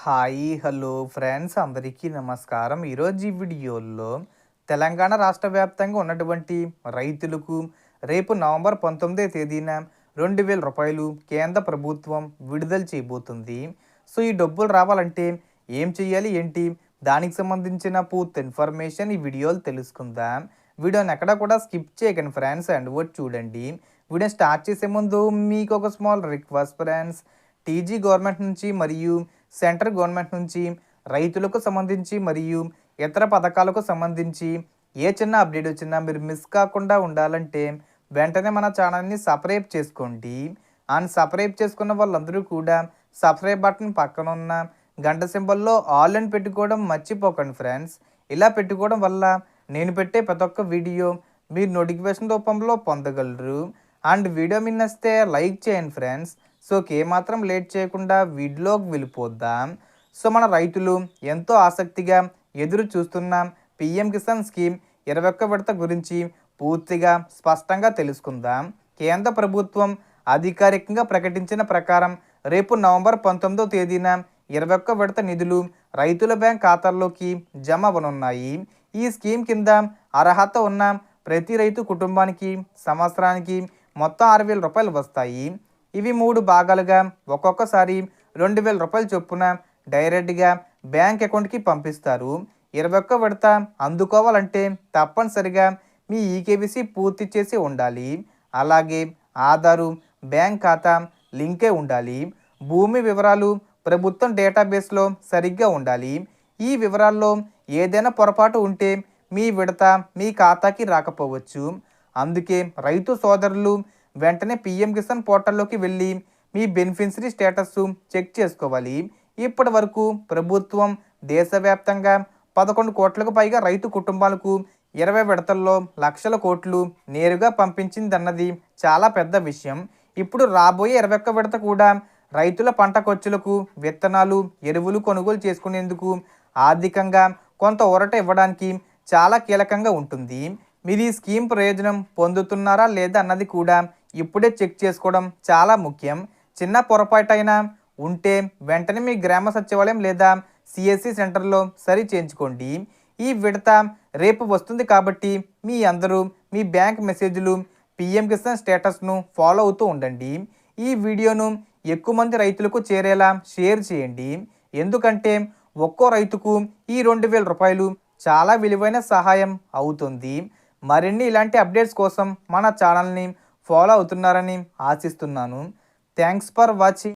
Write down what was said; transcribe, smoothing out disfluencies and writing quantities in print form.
Hi hello friends అందరికీ నమస్కారం. ఈరోజు ఈ వీడియోలో తెలంగాణ రాష్ట్ర వ్యాప్తంగా ఉన్నటువంటి రైతులకు రేపు నవంబర్ 19వ తేదీన రూ. 2000 కేంద్ర ప్రభుత్వం విడుదల చేయబోతుంది. సో ఈ డబ్బులు రావాలంటే ఏం చేయాలి ఏంటి, దానికి సంబంధించిన పూర్తి ఇన్ఫర్మేషన్ ఈ వీడియోలో తెలుసుకుందాం. వీడియోని ఎక్కడ కూడా స్కిప్ చేయకండి ఫ్రెండ్స్, అండ్ వర్డ్ చూడండి. వీడియో స్టార్ట్ చేసే ముందు మీకు ఒక small request friends. TG government నుంచి మరియు సెంట్రల్ గవర్నమెంట్ నుంచి రైతులకు సంబంధించి మరియు ఇతర పథకాలకు సంబంధించి ఏ చిన్న అప్డేట్ వచ్చినా మీరు మిస్ కాకుండా ఉండాలంటే వెంటనే మన ఛానల్ని సబ్స్క్రైబ్ చేసుకోండి. అండ్ సబ్స్క్రైబ్ చేసుకున్న వాళ్ళందరూ కూడా సబ్స్క్రైబ్ బటన్ పక్కన ఉన్న గంట సింబల్లో ఆల్ అని పెట్టుకోవడం మర్చిపోకండి ఫ్రెండ్స్. ఇలా పెట్టుకోవడం వల్ల నేను పెట్టే ప్రతి ఒక్క వీడియో మీరు నోటిఫికేషన్ రూపంలో పొందగలరు. అండ్ వీడియో మీ నచ్చితే లైక్ చేయండి ఫ్రెండ్స్. సో ఏమాత్రం లేట్ చేయకుండా వీడియోకి వెళ్ళిపోద్దాం. సో మన రైతులు ఎంతో ఆసక్తిగా ఎదురు చూస్తున్న పిఎం కిసాన్ స్కీమ్ 21 విడత గురించి పూర్తిగా స్పష్టంగా తెలుసుకుందాం. కేంద్ర ప్రభుత్వం అధికారికంగా ప్రకటించిన ప్రకారం రేపు నవంబర్ 19వ తేదీన 21 విడత నిధులు రైతుల బ్యాంక్ ఖాతాల్లోకి జమ అవనున్నాయి. ఈ స్కీమ్ కింద అర్హత ఉన్న ప్రతి రైతు కుటుంబానికి సంవత్సరానికి మొత్తం రూ. 6000 వస్తాయి. ఇవి 3 భాగాలుగా ఒక్కొక్కసారి రూ. 2000 చొప్పున డైరెక్ట్గా బ్యాంక్ అకౌంట్కి పంపిస్తారు. 21 విడత అందుకోవాలంటే తప్పనిసరిగా మీ ఈకేవీసీ పూర్తి చేసి ఉండాలి. అలాగే ఆధారు, బ్యాంక్ ఖాతా లింకే ఉండాలి. భూమి వివరాలు ప్రభుత్వం డేటాబేస్లో సరిగ్గా ఉండాలి. ఈ వివరాల్లో ఏదైనా పొరపాటు ఉంటే మీ విడత మీ ఖాతాకి రాకపోవచ్చు. అందుకే రైతు సోదరులు వెంటనే పిఎం కిసాన్ పోర్టల్లోకి వెళ్ళి మీ బెనిఫిషరీ స్టేటస్ చెక్ చేసుకోవాలి. ఇప్పటి వరకు ప్రభుత్వం దేశవ్యాప్తంగా 11 కోట్లకు పైగా రైతు కుటుంబాలకు 20 విడతల్లో లక్షల కోట్లు నేరుగా పంపించిందన్నది చాలా పెద్ద విషయం. ఇప్పుడు రాబోయే 21 విడత కూడా రైతుల పంట ఖర్చులకు విత్తనాలు, ఎరువులు కొనుగోలు చేసుకునేందుకు ఆర్థికంగా కొంత ఊరట ఇవ్వడానికి చాలా కీలకంగా ఉంటుంది. మీరు ఈ స్కీమ్ ప్రయోజనం పొందుతున్నారా లేదా అన్నది కూడా ఇప్పుడే చెక్ చేసుకోవడం చాలా ముఖ్యం. చిన్న పొరపాటైనా ఉంటే వెంటనే మీ గ్రామ సచివాలయం లేదా సిఎస్సి సెంటర్లో సరి చేయించుకోండి. ఈ విడత రేపు వస్తుంది కాబట్టి మీ అందరూ మీ బ్యాంక్ మెసేజ్లు, పిఎం కిసాన్ స్టేటస్ను ఫాలో అవుతూ ఉండండి. ఈ వీడియోను ఎక్కువ మంది రైతులకు చేరేలా షేర్ చేయండి. ఎందుకంటే ఒక్కో రైతుకు ఈ రూ. 2000 చాలా విలువైన సహాయం అవుతుంది. మరిన్ని ఇలాంటి అప్డేట్స్ కోసం మన ఛానల్ని ఫాలో అవుతున్నారని ఆశిస్తున్నాను. Thanks for watching.